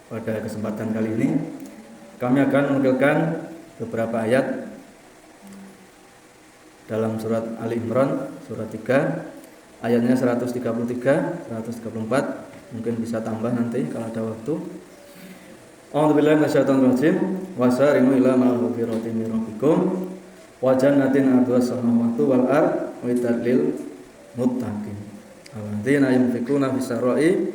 Pada kesempatan kali ini kami akan menukilkan beberapa ayat dalam surat Ali Imran surat 3 ayatnya 133, 134, mungkin bisa tambah nanti kalau ada waktu. A'udzubillahi minasyaitonirrajim. Wasari'u ila maghfiratin min rabbikum wa jannatin 'arduhas samawati wal ardh uiddat lil muttaqin alladzina yunfiquna fis sarai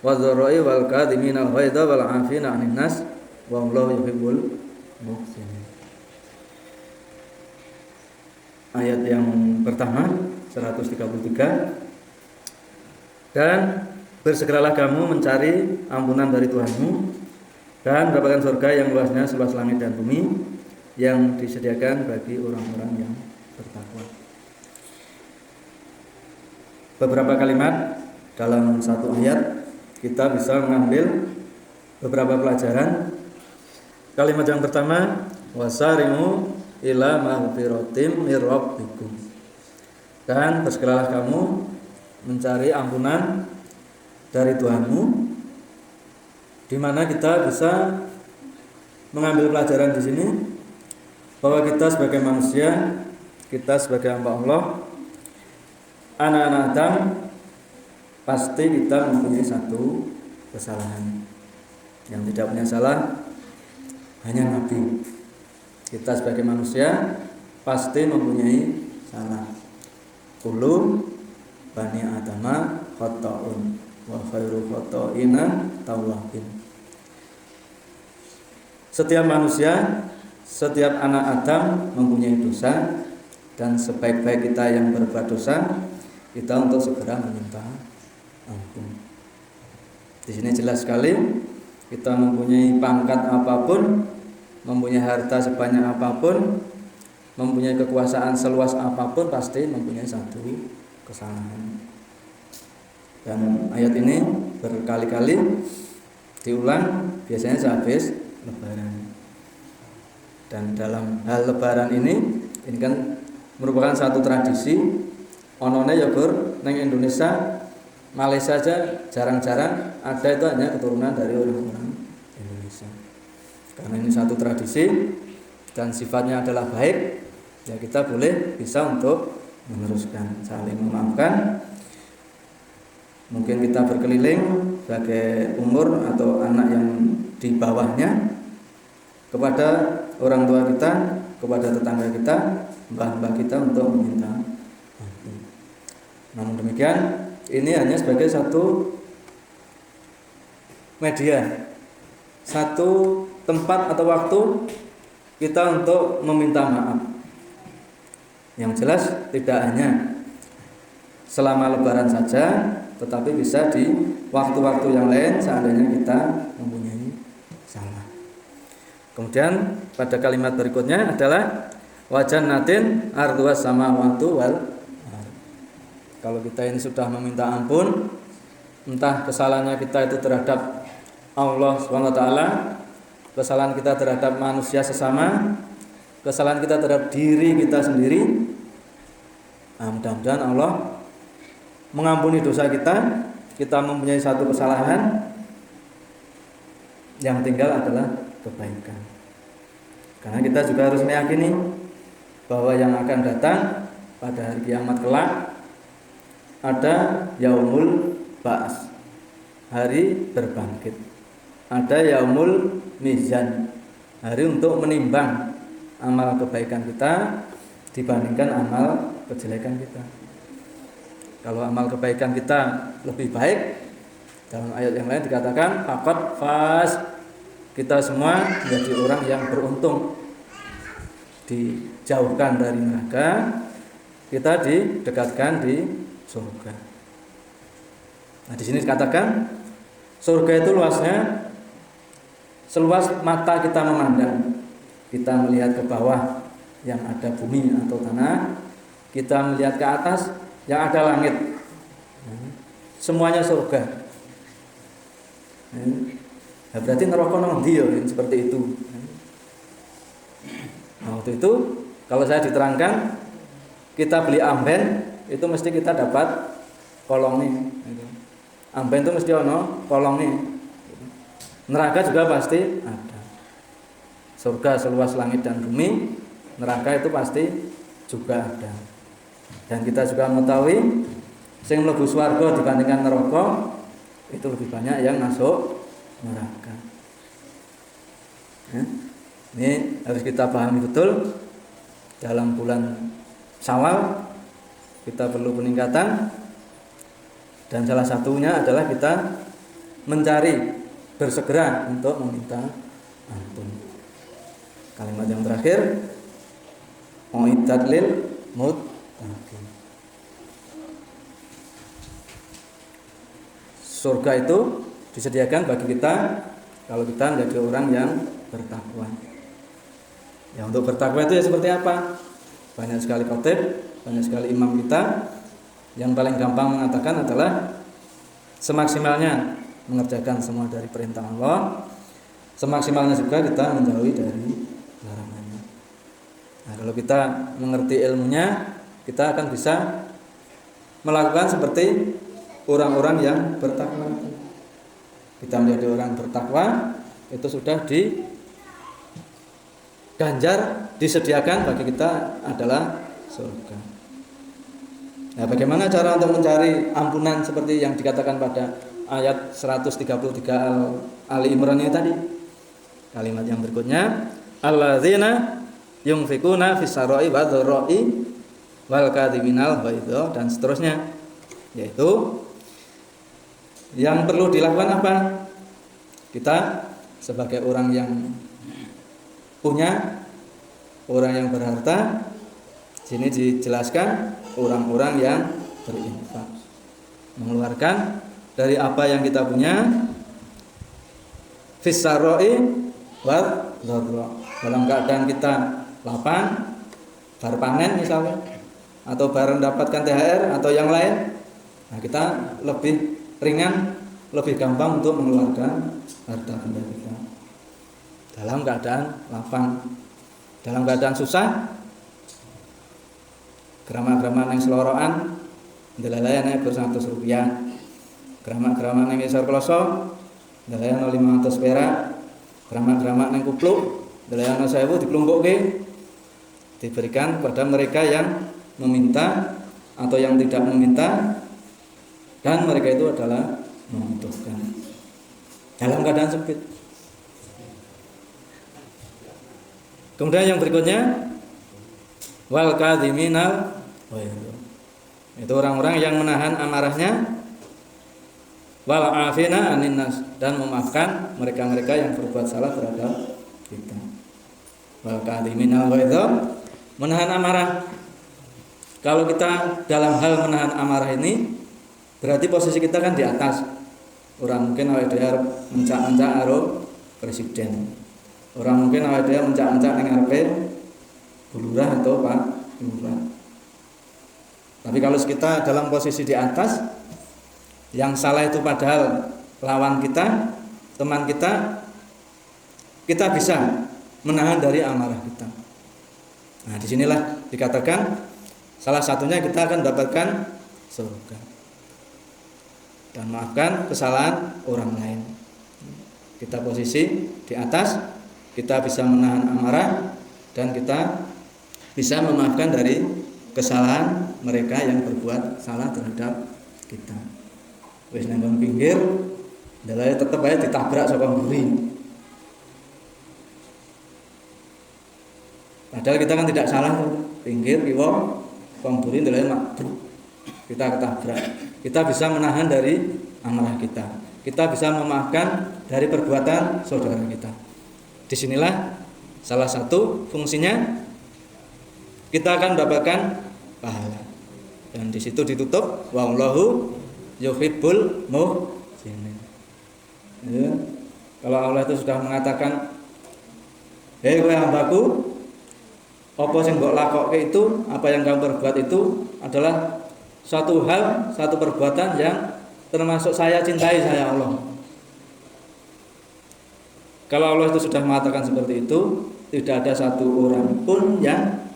wadh-dharai wal kadhimina al-ghaidha wal 'afina 'anil nas wallahu yuhibbul muhsinin. Ayat yang pertama 133. Dan bersegeralah kamu mencari ampunan dari Tuhanmu dan mendapatkan surga yang luasnya seluas langit dan bumi yang disediakan bagi orang-orang yang bertakwa. Beberapa kalimat dalam satu ayat kita bisa mengambil beberapa pelajaran. Kalimat yang pertama, wasari'u ila maghfiratin mir rabbikum. Dan bersegeralah kamu mencari ampunan dari Tuhanmu, di mana kita bisa mengambil pelajaran di sini bahwa kita sebagai manusia, kita sebagai hamba Allah, anak-anak Adam, pasti kita mempunyai satu kesalahan. Yang tidak punya salah hanya Nabi. Kita sebagai manusia pasti mempunyai salah. Kullu bani adama khata'un wa khairu khata'ina tawwabin. Setiap manusia, setiap anak Adam mempunyai dosa, dan sebaik-baik kita yang berbuat dosa, kita untuk segera meminta ampun. Di sini jelas sekali, kita mempunyai pangkat apapun, mempunyai harta sebanyak apapun, mempunyai kekuasaan seluas apapun, pasti mempunyai satu kesalahan. Dan ayat ini berkali-kali diulang, biasanya sehabis Lebaran. Dan dalam hal Lebaran ini kan merupakan satu tradisi. Onone yogur neng Indonesia, Malaysia aja jarang-jarang ada, itu hanya keturunan dari orang-orang Indonesia. Karena ini satu tradisi dan sifatnya adalah baik, ya kita boleh bisa untuk meneruskan, saling memaafkan. Mungkin kita berkeliling sebagai umur atau anak yang di bawahnya kepada orang tua kita, kepada tetangga kita, mbah-mbah kita untuk meminta ampun. Namun demikian, ini hanya sebagai satu media, satu tempat atau waktu kita untuk meminta maaf. Yang jelas tidak hanya selama Lebaran saja, tetapi bisa di waktu-waktu yang lain seandainya kita mempunyai salah. Kemudian pada kalimat berikutnya adalah wajannatin arduhas samawati wal ardh. Kalau kita ini sudah meminta ampun, entah kesalahannya kita itu terhadap Allah SWT, kesalahan kita terhadap manusia sesama, kesalahan kita terhadap diri kita sendiri, mudah-mudahan Allah mengampuni dosa kita. Kita mempunyai satu kesalahan, yang tinggal adalah kebaikan. Karena kita juga harus meyakini bahwa yang akan datang pada hari kiamat kelak ada yaumul ba'ats, hari berbangkit. Ada yaumul mizan, hari untuk menimbang amal kebaikan kita dibandingkan amal kejelekan kita. Kalau amal kebaikan kita lebih baik, dalam ayat yang lain dikatakan faqad faz, kita semua menjadi orang yang beruntung, dijauhkan dari neraka, kita didekatkan di surga. Nah, di sini dikatakan surga itu luasnya seluas mata kita memandang. Kita melihat ke bawah yang ada bumi atau tanah, kita melihat ke atas yang ada langit, semuanya surga. Nah, berarti neraka nang ndi ya, seperti itu. Nah, waktu itu kalau saya diterangkan, kita beli amben itu mesti kita dapat kolongnya. Amben itu mesti ono kolongnya. Neraka juga pasti ada. Surga seluas langit dan bumi, neraka itu pasti juga ada. Dan kita juga mengetahui sing mlebu swarga dibandingkan neraka itu lebih banyak yang masuk neraka. Ya. Ini harus kita pahami betul. Dalam bulan Syawal kita perlu peningkatan, dan salah satunya adalah kita mencari, bersegera untuk meminta ampun. Kalimat yang terakhir, mu'iddat lil muttaqin. Surga itu disediakan bagi kita kalau kita menjadi orang yang bertakwa. Ya, untuk bertakwa itu ya seperti apa? Banyak sekali khotib, banyak sekali imam kita yang paling gampang mengatakan adalah semaksimalnya mengerjakan semua dari perintah Allah, semaksimalnya juga kita menjauhi dari larangannya. Nah, kalau kita mengerti ilmunya, kita akan bisa melakukan seperti orang-orang yang bertakwa. Kita menjadi orang bertakwa itu sudah diganjar, disediakan bagi kita adalah surga. Nah, bagaimana cara untuk mencari ampunan seperti yang dikatakan pada ayat 133 Ali Imran ini tadi? Kalimat yang berikutnya, alladzina yunfikuna fis-sarai wa dharra'i wal kadhiminal ghaidha, dan seterusnya. Yaitu yang perlu dilakukan apa? Kita sebagai orang yang punya, orang yang berharta, sini dijelaskan orang-orang yang berinfak, mengeluarkan dari apa yang kita punya, fis-sarai wa dharra, dalam keadaan kita lapang, bar panen misalnya, atau baru mendapatkan THR atau yang lain. Nah, kita lebih ringan, lebih gampang untuk mengeluarkan harta benda kita. Dalam keadaan lapang, dalam keadaan susah, gerama-gerama neng seloroan, ndelayan nek 100 rupiah. Gerama-gerama neng isor kloso, ndelayan 500 perak. Gerama-gerama neng kupluk, ndelayan 1000 diklumpukke. Diberikan kepada mereka yang meminta atau yang tidak meminta, dan mereka itu adalah membutuhkan dalam keadaan sempit. Kemudian yang berikutnya, wal kadhiminal ghaidha, itu orang-orang yang menahan amarahnya, wal afina anin nas, dan memaafkan mereka-mereka yang berbuat salah terhadap kita. Wal kadhiminal ghaidha, menahan amarah. Kalau kita dalam hal menahan amarah ini, berarti posisi kita kan di atas. Orang mungkin awake dhewe mencak-mencak karo presiden. Orang mungkin awake dhewe mencak-mencak ning ngarepe bulurah atau Pak Lurah. Tapi kalau kita dalam posisi di atas, yang salah itu padahal lawan kita, teman kita, kita bisa menahan dari amarah kita. Nah, disinilah dikatakan salah satunya kita akan dapatkan surga. Dan maafkan kesalahan orang lain. Kita posisi di atas, kita bisa menahan amarah, dan kita bisa memaafkan dari kesalahan mereka yang berbuat salah terhadap kita. Wis nang pinggir, dalane tetep ae ditabrak saka mburi. Padahal kita kan tidak salah, pinggir kiwa mburi dalane mabruk. Kita ketabrak. Kita bisa menahan dari amarah kita. Kita bisa memaafkan dari perbuatan saudara kita. Disinilah salah satu fungsinya kita akan mendapatkan pahala. Dan di situ ditutup wallahu yuhibbul muhsinin. Ya. Kalau Allah itu sudah mengatakan, "Hei kowe hambaku, apa sing mbok lakokke itu, apa yang kamu perbuat itu adalah satu hal, satu perbuatan yang termasuk saya cintai, saya Allah." Kalau Allah itu sudah mengatakan seperti itu, tidak ada satu orang pun yang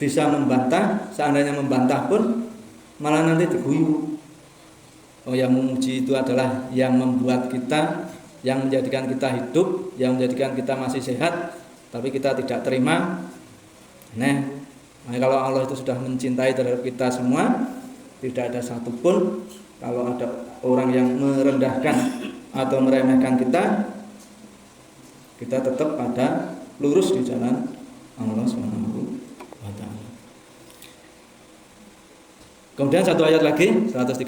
bisa membantah. Seandainya membantah pun malah nanti diguyu. Oh, yang memuji itu adalah yang membuat kita yang menjadikan kita hidup, yang menjadikan kita masih sehat, tapi kita tidak terima. Nah, kalau Allah itu sudah mencintai terhadap kita semua, tidak ada satupun kalau ada orang yang merendahkan atau meremehkan kita tetap pada lurus di jalan Allah Subhanahu wa taala. Kemudian satu ayat lagi 135,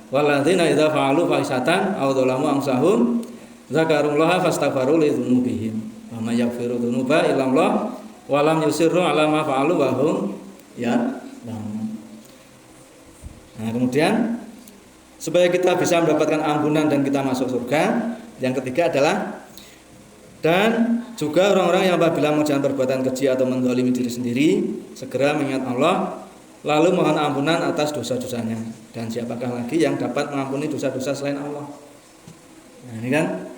walladzina idza fa'alu fahisatan aw dzalamu anfusahum dzakarullaha fastaghfiru lidzunubihim wa may yaghfiru dzunuba illa Allah wa lam yusirru 'ala ma fa'alu wa hum ya'lamun. Nah, kemudian supaya kita bisa mendapatkan ampunan dan kita masuk surga, yang ketiga adalah dan juga orang-orang yang apabila mengerjakan perbuatan keji atau menzalimi diri sendiri segera mengingat Allah lalu mohon ampunan atas dosa-dosanya. Dan siapakah lagi yang dapat mengampuni dosa-dosa selain Allah? Nah, ini kan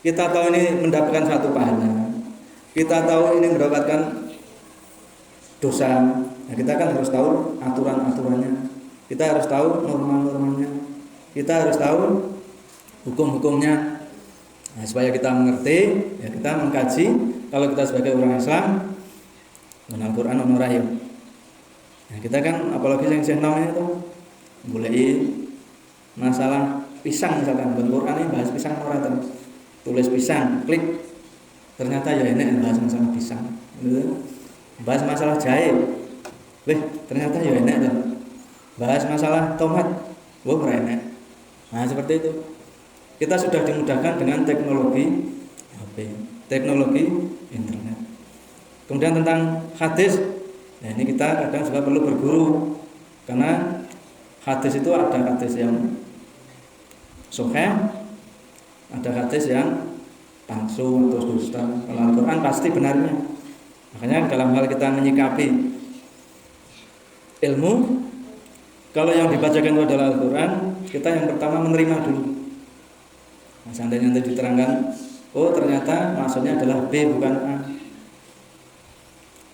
kita tahu ini mendapatkan satu pahala, kita tahu ini mendapatkan dosa. Nah, kita kan harus tahu aturan-aturannya, kita harus tahu norma-normanya, kita harus tahu hukum-hukumnya. Nah, supaya kita mengerti, ya kita mengkaji. Kalau kita sebagai orang Islam mengenal Quran ono rahim. Nah, kita kan apalagi yang namanya itu mulai masalah pisang misalkan, Quran ini bahas pisang orang tulis pisang, klik ternyata ya ini bahas masalah pisang. Bahas masalah jahe, ternyata ya ini bahas masalah tomat, enak. Nah, seperti itu. Kita sudah dimudahkan dengan teknologi HP, teknologi internet. Kemudian tentang hadis, nah ini kita kadang juga perlu berguru, karena hadis itu ada hadis yang sahih, ada hadis yang palsu atau dusta. Kalau Al-Quran pasti benarnya. Makanya dalam hal kita menyikapi ilmu, kalau yang dibacakan itu adalah Al-Quran, kita yang pertama menerima dulu. Nah, seandainya nanti diterangkan, oh ternyata maksudnya adalah B bukan A.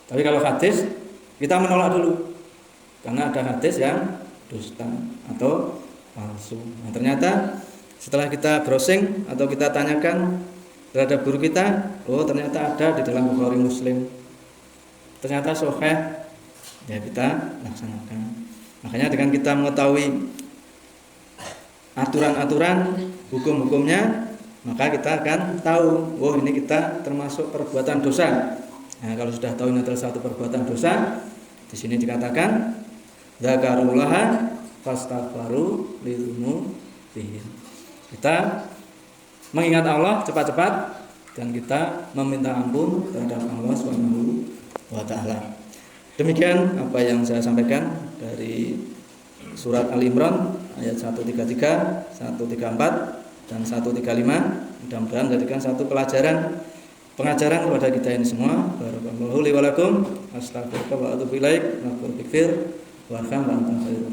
Tapi kalau hadis kita menolak dulu, karena ada hadis yang dusta atau palsu. Nah, ternyata setelah kita browsing atau kita tanyakan terhadap guru kita, oh ternyata ada di dalam Bukhari Muslim, ternyata sahih, ya kita laksanakan. Makanya dengan kita mengetahui aturan-aturan, hukum-hukumnya, maka kita akan tahu, oh ini kita termasuk perbuatan dosa. Nah, kalau sudah tahu ini adalah satu perbuatan dosa, di sini dikatakan dzakarullaha fastaghfaru lidzunubihim. Kita mengingat Allah cepat-cepat dan kita meminta ampun terhadap Allah Subhanahu wa taala. Demikian apa yang saya sampaikan dari surat Al-Imran ayat 133, 134 dan 135. Mudah-mudahan menjadikan satu pengajaran kepada kita ini semua. Barakallahu li wa lakum. Astaghfirullah wa atubu ilaik. Wa atubu warham wa antum khairul